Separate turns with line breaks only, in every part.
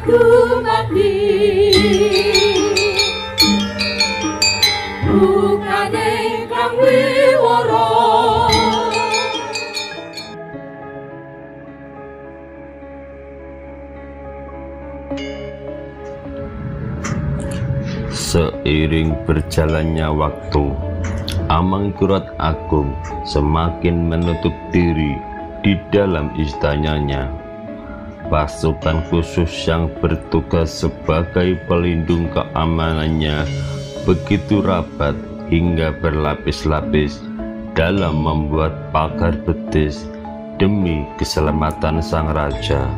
Dumadi bukane kang wiworo
Seiring berjalannya waktu, Amangkurat Agung semakin menutup diri di dalam istananya. Pasukan khusus yang bertugas sebagai pelindung keamanannya begitu rapat hingga berlapis-lapis dalam membuat pagar betis demi keselamatan sang raja.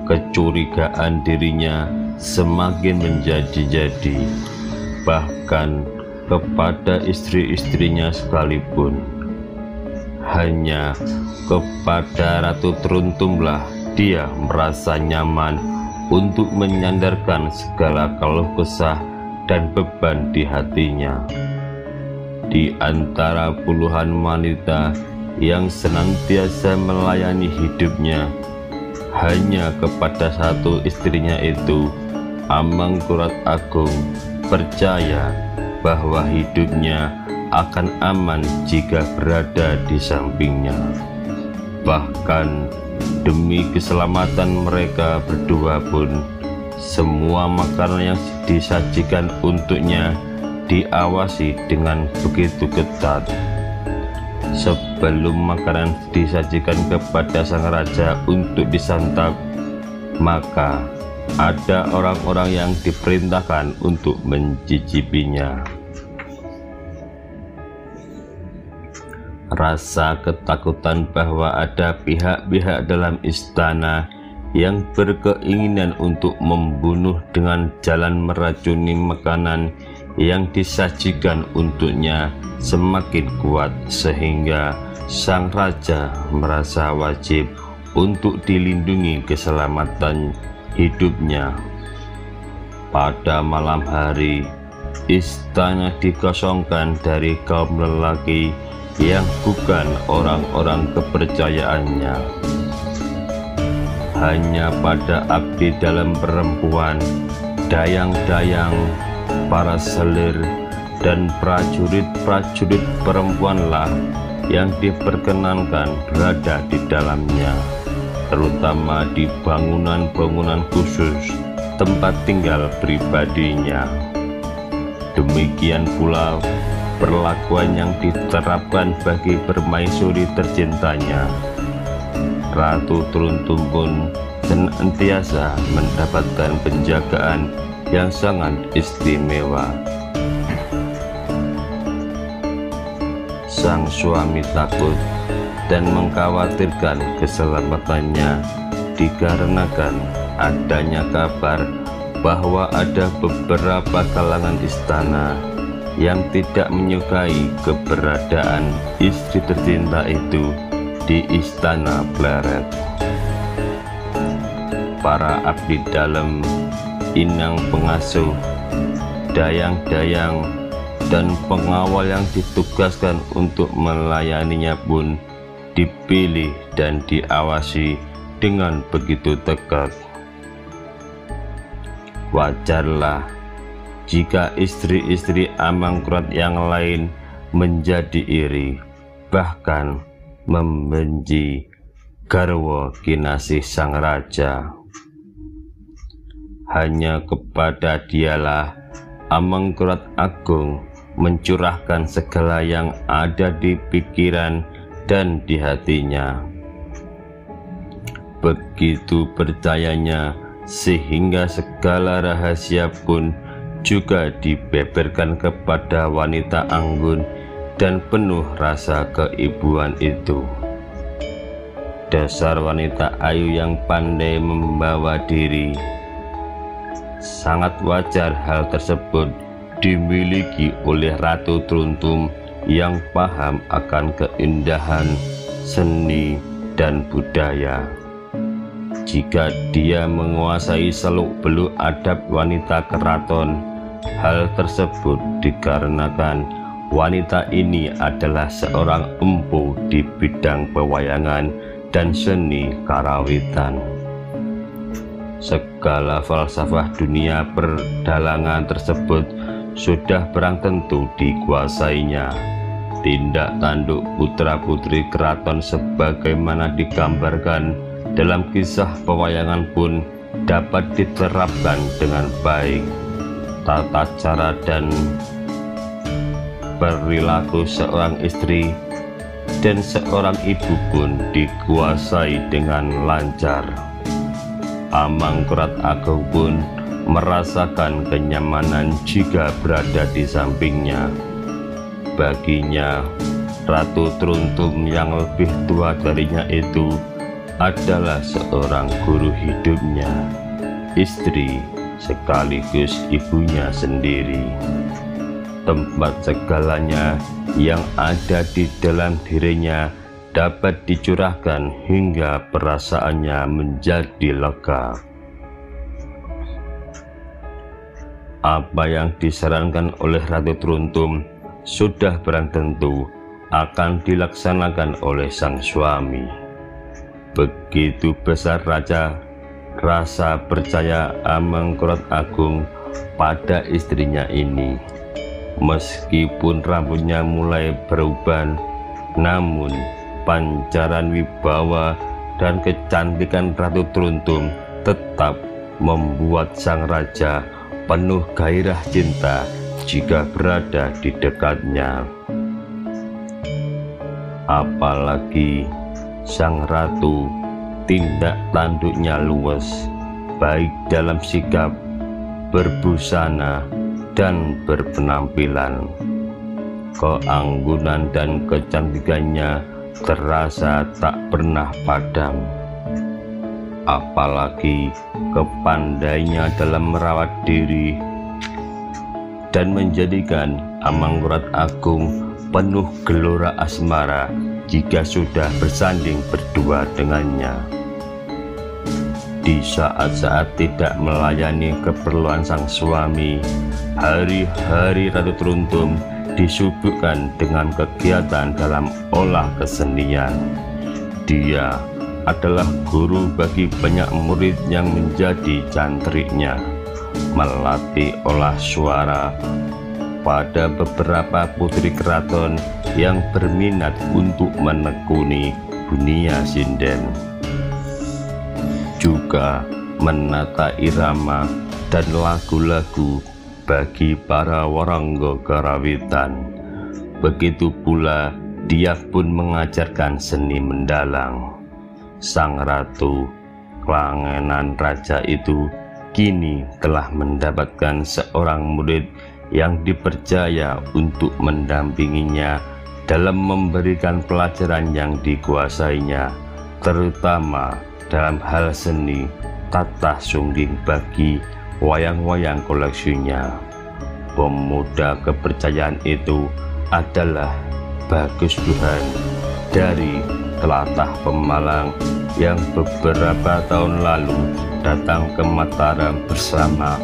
Kecurigaan dirinya semakin menjadi-jadi, bahkan kepada istri-istrinya sekalipun. Hanya kepada Ratu Truntumlah dia merasa nyaman untuk menyandarkan segala keluh kesah dan beban di hatinya. Di antara puluhan wanita yang senantiasa melayani hidupnya, hanya kepada satu istrinya itu, Amangkurat Agung percaya bahwa hidupnya akan aman jika berada di sampingnya. Bahkan demi keselamatan mereka berdua pun, semua makanan yang disajikan untuknya diawasi dengan begitu ketat. Sebelum makanan disajikan kepada sang raja untuk disantap, maka ada orang-orang yang diperintahkan untuk mencicipinya. Rasa ketakutan bahwa ada pihak-pihak dalam istana yang berkeinginan untuk membunuh dengan jalan meracuni makanan yang disajikan untuknya semakin kuat, sehingga sang raja merasa wajib untuk dilindungi keselamatan hidupnya. Pada malam hari, istana dikosongkan dari kaum lelaki yang bukan orang-orang kepercayaannya. Hanya pada abdi dalam perempuan, dayang-dayang, para selir, dan prajurit-prajurit perempuanlah yang diperkenankan berada di dalamnya, terutama di bangunan-bangunan khusus tempat tinggal pribadinya. Demikian pula perlakuan yang diterapkan bagi permaisuri tercintanya. Ratu Truntum pun senantiasa mendapatkan penjagaan yang sangat istimewa. Sang suami takut dan mengkhawatirkan keselamatannya dikarenakan adanya kabar bahwa ada beberapa kalangan istana yang tidak menyukai keberadaan istri tercinta itu di istana Pleret. Para abdi dalam, inang pengasuh, dayang-dayang, dan pengawal yang ditugaskan untuk melayaninya pun dipilih dan diawasi dengan begitu tegas. Wajarlah jika istri-istri Amangkurat yang lain menjadi iri, bahkan membenci garwa kinasih sang raja. Hanya kepada dialah Amangkurat Agung mencurahkan segala yang ada di pikiran dan di hatinya. Begitu percayanya sehingga segala rahasia pun juga dibeberkan kepada wanita anggun dan penuh rasa keibuan itu. Dasar wanita ayu yang pandai membawa diri. Sangat wajar hal tersebut dimiliki oleh Ratu Truntum yang paham akan keindahan, seni, dan budaya. Jika dia menguasai seluk-beluk adab wanita keraton, hal tersebut dikarenakan wanita ini adalah seorang empu di bidang pewayangan dan seni karawitan. segala falsafah dunia perdalangan tersebut sudah barang tentu dikuasainya. Tindak tanduk putra-putri keraton sebagaimana digambarkan dalam kisah pewayangan pun dapat diterapkan dengan baik. Tata cara dan perilaku seorang istri dan seorang ibu pun dikuasai dengan lancar. Amangkurat Agung pun merasakan kenyamanan jika berada di sampingnya. Baginya, Ratu Truntum yang lebih tua darinya itu adalah seorang guru hidupnya, istri sekaligus ibunya sendiri. Tempat segalanya yang ada di dalam dirinya dapat dicurahkan hingga perasaannya menjadi lega. Apa yang disarankan oleh Ratu Truntum sudah barang tentu akan dilaksanakan oleh sang suami. Begitu besar rasa percaya Amangkurat Agung pada istrinya ini. Meskipun rambutnya mulai berubah, namun pancaran wibawa dan kecantikan Ratu Truntum tetap membuat sang raja penuh gairah cinta jika berada di dekatnya. Apalagi sang ratu tindak tanduknya luwes, baik dalam sikap, berbusana, dan berpenampilan. Keanggunan dan kecantikannya terasa tak pernah padam. Apalagi kepandainya dalam merawat diri dan menjadikan Amangkurat Agung penuh gelora asmara jika sudah bersanding berdua dengannya. Di saat-saat tidak melayani keperluan sang suami, hari-hari Ratu Truntum disibukkan dengan kegiatan dalam olah kesenian. Dia adalah guru bagi banyak murid yang menjadi cantriknya, melatih olah suara pada beberapa putri keraton yang berminat untuk menekuni dunia sinden, juga menata irama dan lagu-lagu bagi para warangga karawitan. Begitu pula dia pun mengajarkan seni mendalang. Sang ratu Klangenan Raja itu kini telah mendapatkan seorang murid yang dipercaya untuk mendampinginya dalam memberikan pelajaran yang dikuasainya, terutama dalam hal seni tatah sungging bagi wayang-wayang koleksinya. Pemuda kepercayaan itu adalah Bagus Burhan dari telatah Pemalang yang beberapa tahun lalu datang ke Mataram bersama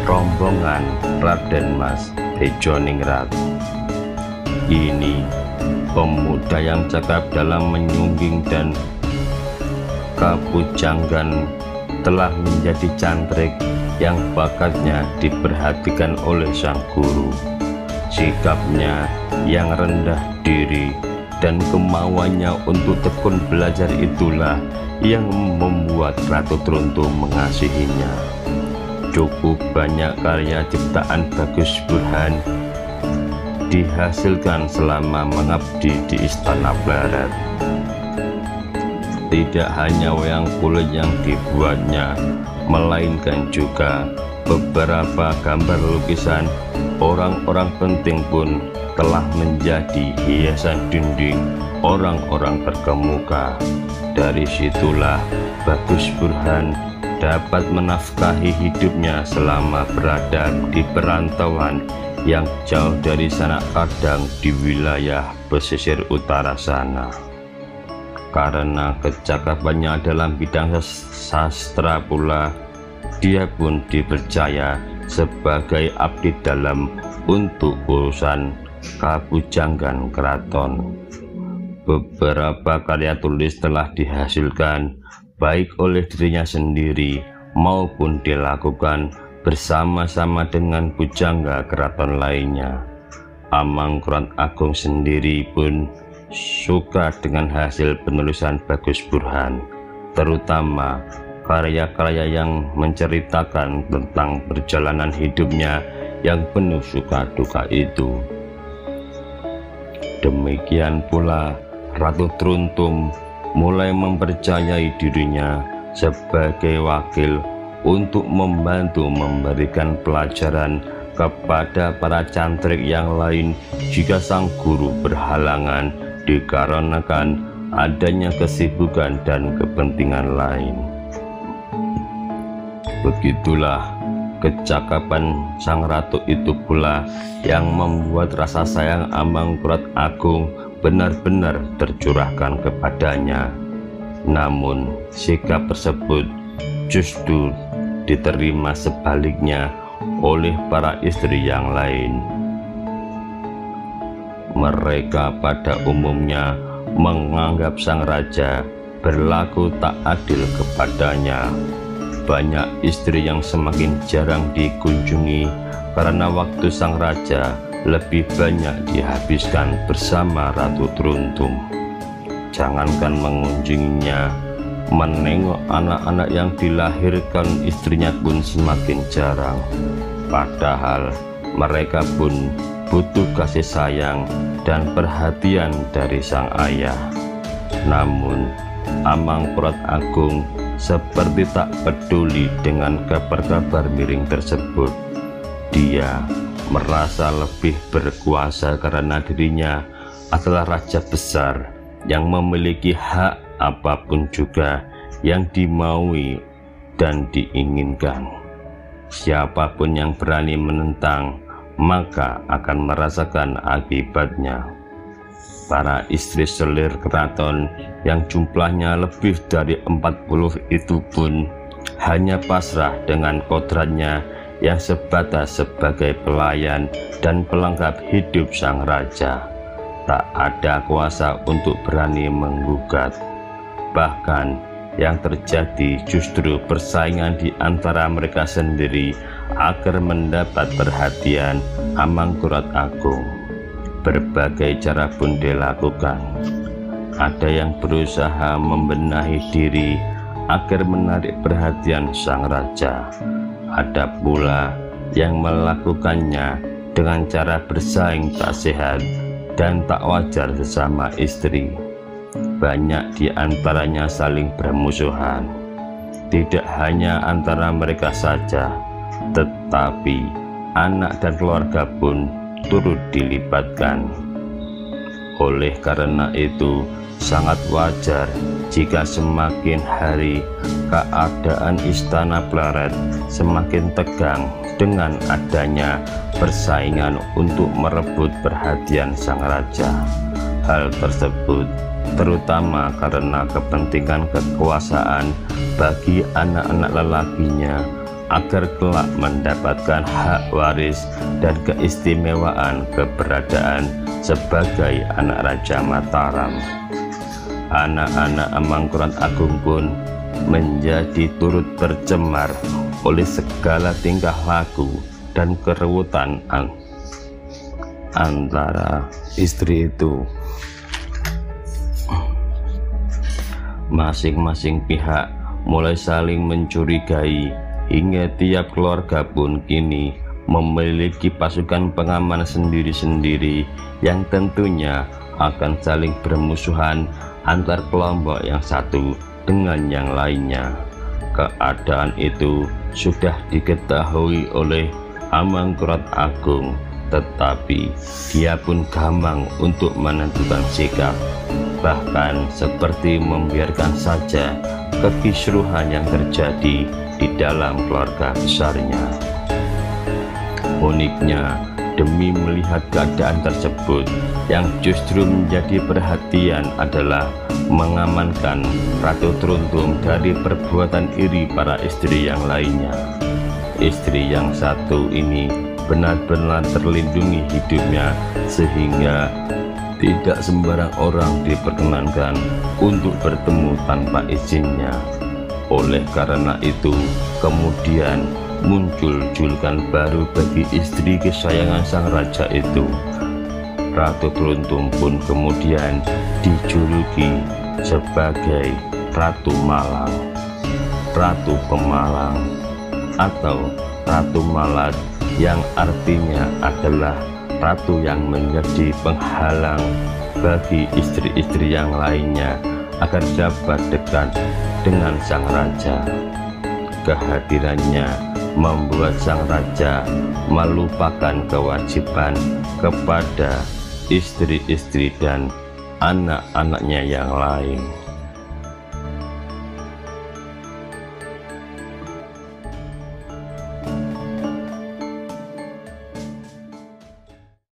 rombongan Raden Mas Bejoningrat. Ini pemuda yang cakap dalam menyungging dan kapujanggan, telah menjadi cantrik yang bakatnya diperhatikan oleh sang guru. Sikapnya yang rendah diri dan kemauannya untuk tekun belajar itulah yang membuat Ratu Truntum mengasihinya. Cukup banyak karya ciptaan Bagus Burhan dihasilkan selama mengabdi di Istana Barat. Tidak hanya wayang kulit yang dibuatnya, melainkan juga beberapa gambar lukisan orang-orang penting pun telah menjadi hiasan dinding orang-orang terkemuka. Dari situlah Bagus Burhan dapat menafkahi hidupnya selama berada di perantauan yang jauh dari sanak kadang di wilayah pesisir utara sana. Karena kecakapannya dalam bidang sastra pula, dia pun dipercaya sebagai abdi dalam untuk urusan kapujanggan keraton. Beberapa karya tulis telah dihasilkan baik oleh dirinya sendiri maupun dilakukan bersama-sama dengan pujangga keraton lainnya. Amangkurat Agung sendiri pun suka dengan hasil penulisan Bagus Burhan, terutama karya-karya yang menceritakan tentang perjalanan hidupnya yang penuh suka duka itu. Demikian pula Ratu Truntum mulai mempercayai dirinya sebagai wakil untuk membantu memberikan pelajaran kepada para cantrik yang lain jika sang guru berhalangan dikarenakan adanya kesibukan dan kepentingan lain. Begitulah kecakapan sang ratu itu pula yang membuat rasa sayang Amangkurat Agung benar-benar tercurahkan kepadanya. Namun sikap tersebut justru diterima sebaliknya oleh para istri yang lain. Mereka pada umumnya menganggap sang raja berlaku tak adil kepadanya. Banyak istri yang semakin jarang dikunjungi karena waktu sang raja lebih banyak dihabiskan bersama Ratu Truntum. Jangankan mengunjunginya, menengok anak-anak yang dilahirkan istrinya pun semakin jarang. Padahal mereka pun butuh kasih sayang dan perhatian dari sang ayah. Namun Amangkurat Agung seperti tak peduli dengan kabar-kabar miring tersebut. Dia merasa lebih berkuasa karena dirinya adalah raja besar yang memiliki hak apapun juga yang dimaui dan diinginkan. Siapapun yang berani menentang maka akan merasakan akibatnya. Para istri selir keraton yang jumlahnya lebih dari 40 itu pun hanya pasrah dengan kodratnya yang sebatas sebagai pelayan dan pelengkap hidup sang raja. Tak ada kuasa untuk berani menggugat. Bahkan yang terjadi justru persaingan di antara mereka sendiri agar mendapat perhatian Amangkurat Agung. Berbagai cara pun dilakukan. Ada yang berusaha membenahi diri agar menarik perhatian sang raja. Ada pula yang melakukannya dengan cara bersaing tak sehat dan tak wajar sesama istri. Banyak di antaranya saling bermusuhan. Tidak hanya antara mereka saja, tetapi anak dan keluarga pun turut dilibatkan. Oleh karena itu sangat wajar jika semakin hari keadaan istana Pleret semakin tegang dengan adanya persaingan untuk merebut perhatian sang raja. Hal tersebut terutama karena kepentingan kekuasaan bagi anak-anak lelakinya agar kelak mendapatkan hak waris dan keistimewaan keberadaan sebagai anak Raja Mataram. Anak-anak Amangkurat Agung pun menjadi turut tercemar oleh segala tingkah laku dan kerebutan antara istri itu. Masing-masing pihak mulai saling mencurigai, hingga tiap keluarga pun kini memiliki pasukan pengaman sendiri-sendiri yang tentunya akan saling bermusuhan antar kelompok yang satu dengan yang lainnya. Keadaan itu sudah diketahui oleh Amangkurat Agung, tetapi dia pun gampang untuk menentukan sikap, bahkan seperti membiarkan saja kekisruhan yang terjadi di dalam keluarga besarnya. Uniknya, demi melihat keadaan tersebut, yang justru menjadi perhatian adalah mengamankan Ratu Truntum dari perbuatan iri para istri yang lainnya. Istri yang satu ini benar-benar terlindungi hidupnya sehingga tidak sembarang orang diperkenankan untuk bertemu tanpa izinnya. Oleh karena itu, kemudian muncul julukan baru bagi istri kesayangan sang raja itu. Ratu Teruntung pun kemudian dijuluki sebagai Ratu Malang, Ratu Pemalang, atau Ratu Malat, yang artinya adalah ratu yang menjadi penghalang bagi istri-istri yang lainnya agar dapat dekat dengan sang raja. Kehadirannya membuat sang raja melupakan kewajiban kepada istri-istri dan anak-anaknya yang lain.